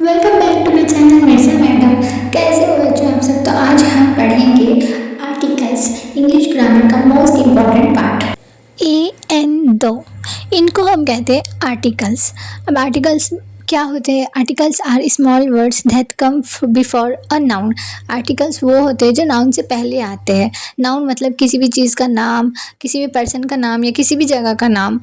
Welcome back to my channel Mirza madam. कैसे हो बच्चों आप सब। तो आज हम पढ़ेंगे आर्टिकल्स, इंग्लिश ग्रामर का most important part. A an दो, इनको हम कहते हैं आर्टिकल्स। अब आर्टिकल्स क्या होते हैं? Articles are small words that come before a noun. Articles वो होते हैं जो नाउन से पहले आते हैं। नाउन मतलब किसी भी चीज़ का नाम, किसी भी पर्सन का नाम या किसी भी जगह का नाम,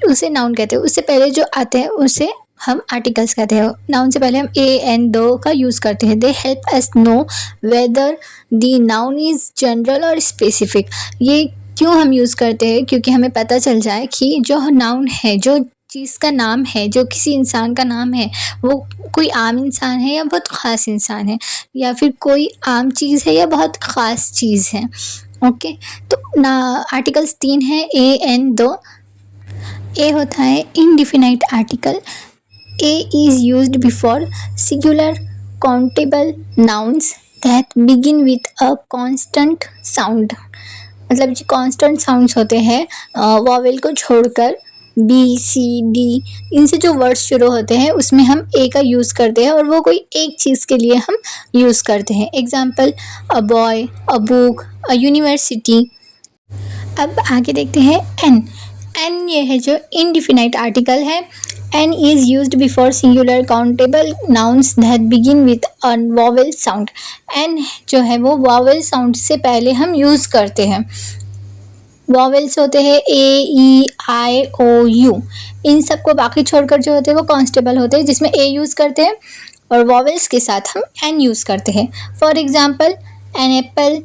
उसे नाउन कहते हैं। उससे पहले जो आते हैं उसे हम आर्टिकल्स कहते हैं। नाउन से पहले हम ए एंड दो का यूज़ करते हैं। They help us know whether the noun is general और स्पेसिफिक। ये क्यों हम यूज़ करते हैं? क्योंकि हमें पता चल जाए कि जो नाउन है, जो चीज़ का नाम है, जो किसी इंसान का नाम है, वो कोई आम इंसान है या बहुत ख़ास इंसान है, या फिर कोई आम चीज़ है या बहुत ख़ास चीज़ है। ओके, तो ना आर्टिकल्स 3 हैं, ए एन दो। ए होता है indefinite article. A is used before singular countable nouns that begin with a constant sound। मतलब जो constant sounds होते हैं वॉवेल को छोड़कर, बी सी डी, इनसे जो वर्ड्स शुरू होते हैं उसमें हम ए का यूज़ करते हैं और वो कोई एक चीज़ के लिए हम यूज़ करते हैं। Example a boy, a book, a university. अब आगे देखते हैं एन। एन ये है जो इनडिफिनाइट आर्टिकल है। An is used before singular countable nouns that begin with a vowel sound. An जो है वो वॉवेल साउंड से पहले हम यूज़ करते हैं। वॉवेल्स होते हैं ए ई आई ओ यू। इन सबको बाकी छोड़कर जो होते हैं वो कॉन्स्टेबल होते हैं, जिसमें ए यूज़ करते हैं और वॉवेल्स के साथ हम एन यूज़ करते हैं। For example an apple,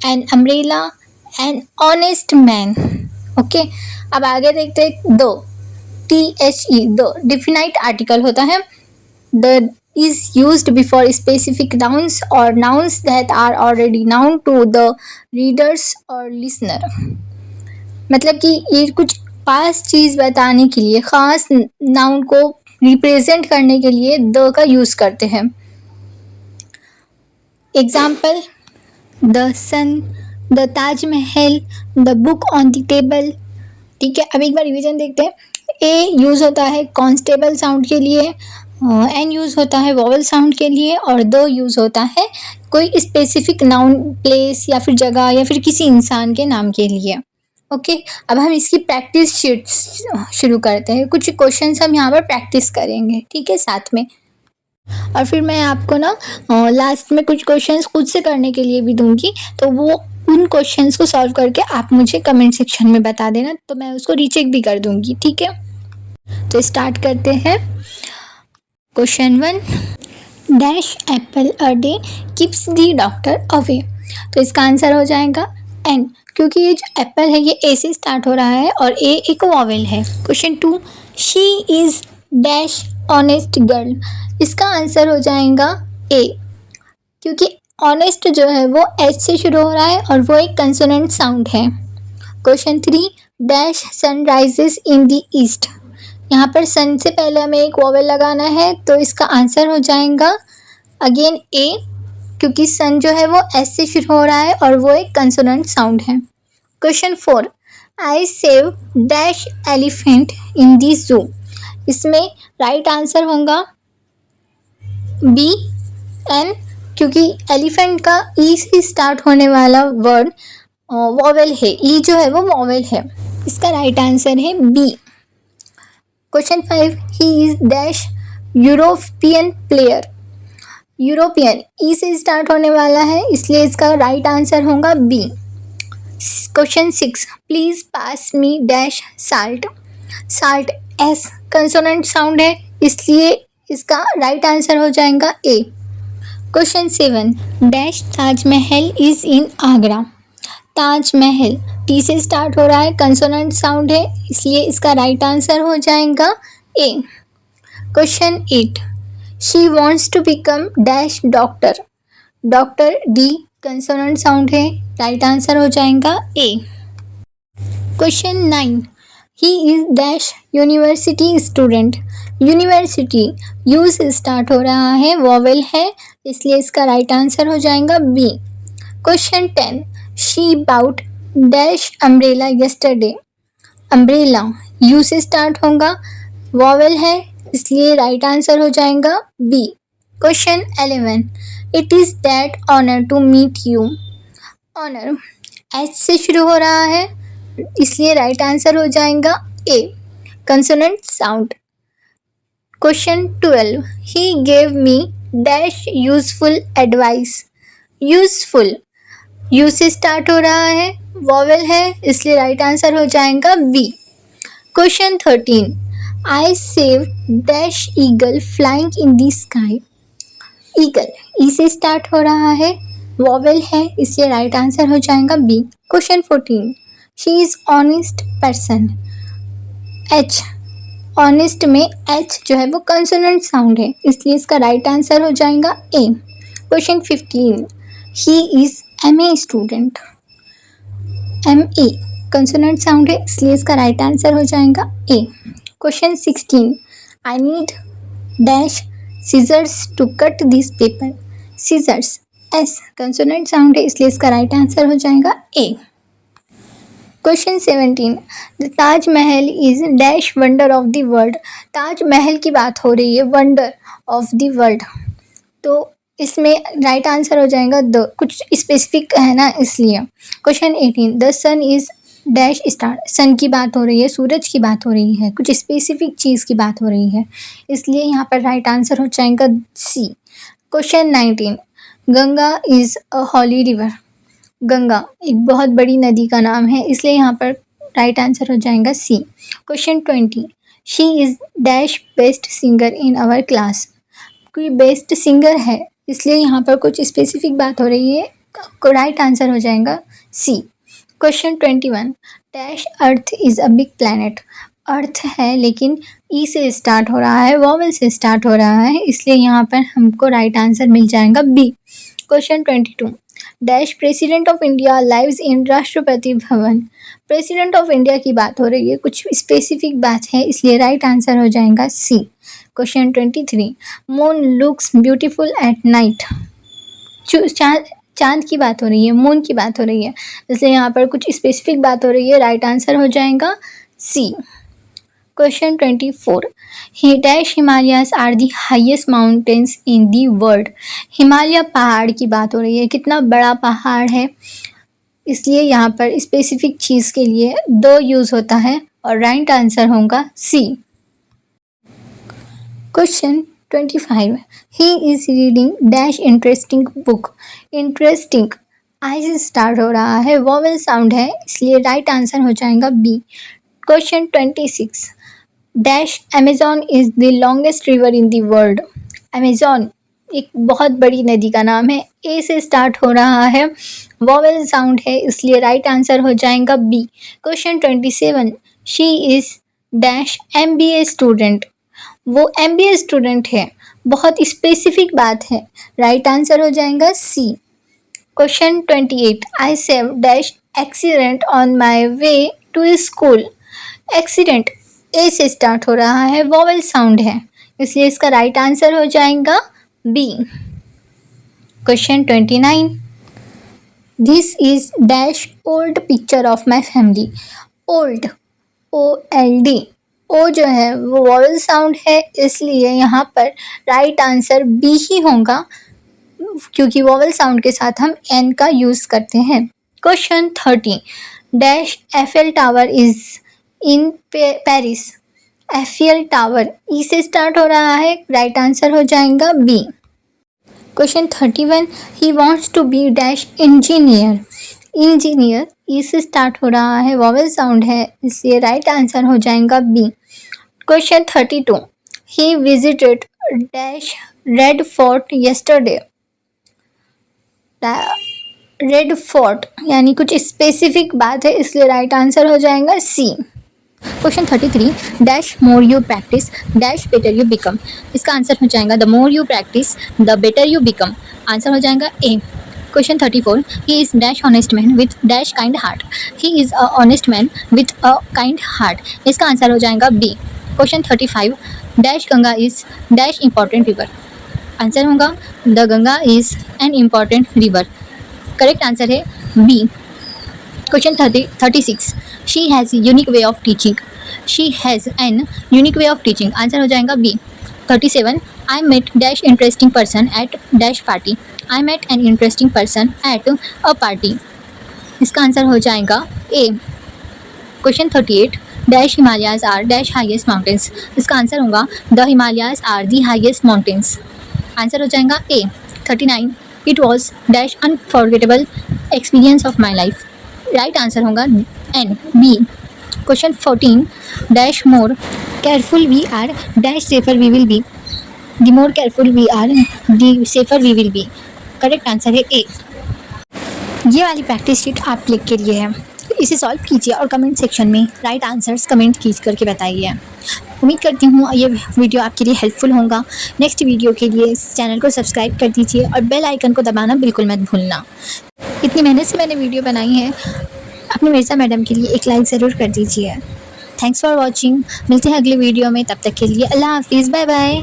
an umbrella, an honest man. Okay, अब आगे देखते हैं दो। टी एच ई, दो डिफिनाइट आर्टिकल होता है। The is used before specific nouns or nouns that are already known to the readers or listener। मतलब कि ये कुछ खास चीज़ बताने के लिए, ख़ास नाउन को रिप्रेजेंट करने के लिए द का यूज़ करते हैं। Example the sun, the Taj Mahal, the book on the table. ठीक है, अब एक बार रिवीजन देखते हैं। ए यूज़ होता है कॉन्स्टेबल साउंड के लिए, एन यूज़ होता है वॉवल साउंड के लिए, और द यूज़ होता है कोई स्पेसिफिक नाउन, प्लेस या फिर जगह या फिर किसी इंसान के नाम के लिए। ओके, अब हम इसकी प्रैक्टिस शीट्स शुरू करते हैं। कुछ क्वेश्चंस हम यहाँ पर प्रैक्टिस करेंगे, ठीक है, साथ में। और फिर मैं आपको ना लास्ट में कुछ क्वेश्चंस खुद से करने के लिए भी दूंगी, तो वो उन क्वेश्चंस को सॉल्व करके आप मुझे कमेंट सेक्शन में बता देना, तो मैं उसको रीचेक भी कर दूंगी, ठीक है। तो स्टार्ट करते हैं। Question 1, dash Apple a day keeps the doctor away. तो इसका आंसर हो जाएगा एन, क्योंकि ये जो एप्पल है ये ए से स्टार्ट हो रहा है और ए एक वॉवेल है। Question 2, she is dash honest girl. इसका आंसर हो जाएगा ए, क्योंकि ऑनेस्ट जो है वो एच से शुरू हो रहा है और वो एक कंसोनेंट साउंड है। Question 3, dash sun rises in the east. यहाँ पर सन से पहले हमें एक वॉवेल लगाना है, तो इसका आंसर हो जाएगा अगेन ए, क्योंकि सन जो है वो एस से शुरू हो रहा है और वो एक कंसोनेंट साउंड है। Question 4, I saw dash elephant in the zoo. इसमें राइट आंसर होगा बी एन, क्योंकि एलिफेंट का ई से स्टार्ट होने वाला वर्ड वॉवेल है, ई जो है वो वॉवेल है। इसका राइट आंसर है B. Question 5, he is dash European player. European E से स्टार्ट होने वाला है, इसलिए इसका राइट आंसर होगा B. Question 6, please pass me dash salt. Salt S consonant sound है, इसलिए इसका राइट आंसर हो जाएगा A. Question 7, dash Taj Mahal is in Agra. Taj Mahal T से स्टार्ट हो रहा है, कंसोनेंट साउंड है, इसलिए इसका राइट आंसर हो जाएगा A. Question 8, she wants to become dash doctor. Doctor D consonant sound है, राइट आंसर हो जाएगा A. Question 9, he is dash university student. University U से स्टार्ट हो रहा है, वॉवेल है, इसलिए इसका राइट आंसर हो जाएगा B. Question 10, she bought dash umbrella yesterday. Umbrella U से स्टार्ट होगा, वॉवेल है, इसलिए राइट आंसर हो जाएगा B. Question 11, it is that honour to meet you. Honour H से शुरू हो रहा है, इसलिए राइट आंसर हो जाएगा A, consonant sound. Question 12, he gave me dash useful advice. Useful U से स्टार्ट हो रहा है, वॉवेल है, इसलिए राइट आंसर हो जाएगा B. Question 13, I saw dash eagle flying in the sky. Eagle E से स्टार्ट हो रहा है, वॉवेल है, इसलिए राइट आंसर हो जाएगा B. Question 14, she is honest person. H, honest में एच जो है वो कंसोनेंट साउंड है, इसलिए इसका राइट आंसर हो जाएगा A. Question 15, he is M A student. M A consonant sound है, इसलिए इसका राइट आंसर हो जाएगा A. Question 16, I need dash scissors to cut this paper. Scissors S consonant sound है, इसलिए इसका राइट आंसर हो जाएगा A. Question 17, the Taj Mahal is dash wonder of the world. Taj Mahal की बात हो रही है, वंडर ऑफ द वर्ल्ड, तो इसमें राइट आंसर हो जाएगा द, कुछ स्पेसिफिक है ना इसलिए। Question 18, the sun is dash star. Sun की बात हो रही है, सूरज की बात हो रही है, कुछ स्पेसिफिक चीज़ की बात हो रही है, इसलिए यहाँ पर राइट आंसर हो जाएगा C. Question 19, Ganga is a holy river. Ganga एक बहुत बड़ी नदी का नाम है, इसलिए यहाँ पर राइट आंसर हो जाएगा C. Question 20, she is dash best singer in our class. कोई बेस्ट सिंगर है, इसलिए यहाँ पर कुछ स्पेसिफिक बात हो रही है, राइट आंसर हो जाएगा C. Question 21, dash earth is a big planet. Earth है लेकिन ई से स्टार्ट हो रहा है, वॉवल से स्टार्ट हो रहा है, इसलिए यहाँ पर हमको राइट आंसर मिल जाएगा B. Question 22, dash president of India lives in Rashtrapati Bhavan. President of India की बात हो रही है, कुछ स्पेसिफिक बात है, इसलिए राइट आंसर हो जाएगा C. Question 23, moon looks beautiful at night. चांद की बात हो रही है, मून की बात हो रही है, इसलिए यहाँ पर कुछ स्पेसिफिक बात हो रही है, राइट आंसर हो जाएगा C. Question 24, he dash Himalayas are the highest mountains in the world. Himalaya पहाड़ की बात हो रही है, कितना बड़ा पहाड़ है, इसलिए यहाँ पर स्पेसिफिक चीज़ के लिए दो यूज़ होता है और राइट आंसर होगा C. Question 25, he is reading dash interesting book. Interesting I से स्टार्ट हो रहा है, वॉवेल साउंड है, इसलिए राइट आंसर हो जाएगा B. Question 26, dash Amazon is the longest river in the world. Amazon एक बहुत बड़ी नदी का नाम है, ए से स्टार्ट हो रहा है, वॉवेल साउंड है, इसलिए राइट आंसर हो जाएगा B. Question 27, she is dash MBA student. वो MBA स्टूडेंट है, बहुत स्पेसिफिक बात है, राइट आंसर हो जाएगा C. Question 28, I saw dash accident on my way to school. Accident A से स्टार्ट हो रहा है, वॉवेल साउंड है, इसलिए इसका राइट आंसर हो जाएगा B. Question 29, this is dash old picture of my family. Old OLD, O जो है वो वॉवेल साउंड है, इसलिए यहाँ पर राइट आंसर बी ही होगा, क्योंकि वॉवेल साउंड के साथ हम एन का यूज़ करते हैं। Question 30, dash Eiffel tower is in Paris. Eiffel tower E से स्टार्ट हो रहा है, राइट आंसर हो जाएगा B. Question 31, he wants to be dash engineer. Engineer E से स्टार्ट हो रहा है, वॉवेल साउंड है, इसलिए राइट आंसर हो जाएगा B. Question 32, he visited dash Red Fort yesterday. Red Fort यानी कुछ स्पेसिफिक बात है, इसलिए राइट आंसर हो जाएगा C. Question 33, dash more you practice dash better you become. इसका आंसर हो जाएगा the more you practice the better you become, answer हो जाएगा A. Question 34, he is dash honest man with dash kind heart. He is a honest man with a kind heart, इसका answer हो जाएगा B. Question 35, dash Ganga is dash important river. Answer होगा the Ganga is an important river, correct answer है B. Question 36, she has unique way of teaching. She has an unique way of teaching. Answer हो जाएगा B. 37 I met dash interesting person at dash party. I met an interesting person at a party. इसका answer हो जाएगा A. Question 38 dash Himalayas are dash highest mountains. इसका answer होगा the Himalayas are the highest mountains. Answer हो जाएगा A. 39 it was dash unforgettable experience of my life. Right answer होगा an B. Question 14 dash more careful we are dash safer we will be. The more careful we are the safer we will be. Correct answer है A. ये वाली practice sheet आप लिख के लिए है, इसे सॉल्व कीजिए और कमेंट सेक्शन में राइट आंसर्स कमेंट कीज करके बताइए। उम्मीद करती हूँ ये वीडियो आपके लिए हेल्पफुल होगा। नेक्स्ट वीडियो के लिए इस चैनल को सब्सक्राइब कर दीजिए और बेल आइकन को दबाना बिल्कुल मत भूलना। इतनी मेहनत से मैंने वीडियो बनाई है, अपनी मिर्ज़ा मैडम के लिए एक लाइक ज़रूर कर दीजिए। Thanks for watching. मिलते हैं अगले वीडियो में, तब तक के लिए अल्लाह हाफिज़, बाय बाय।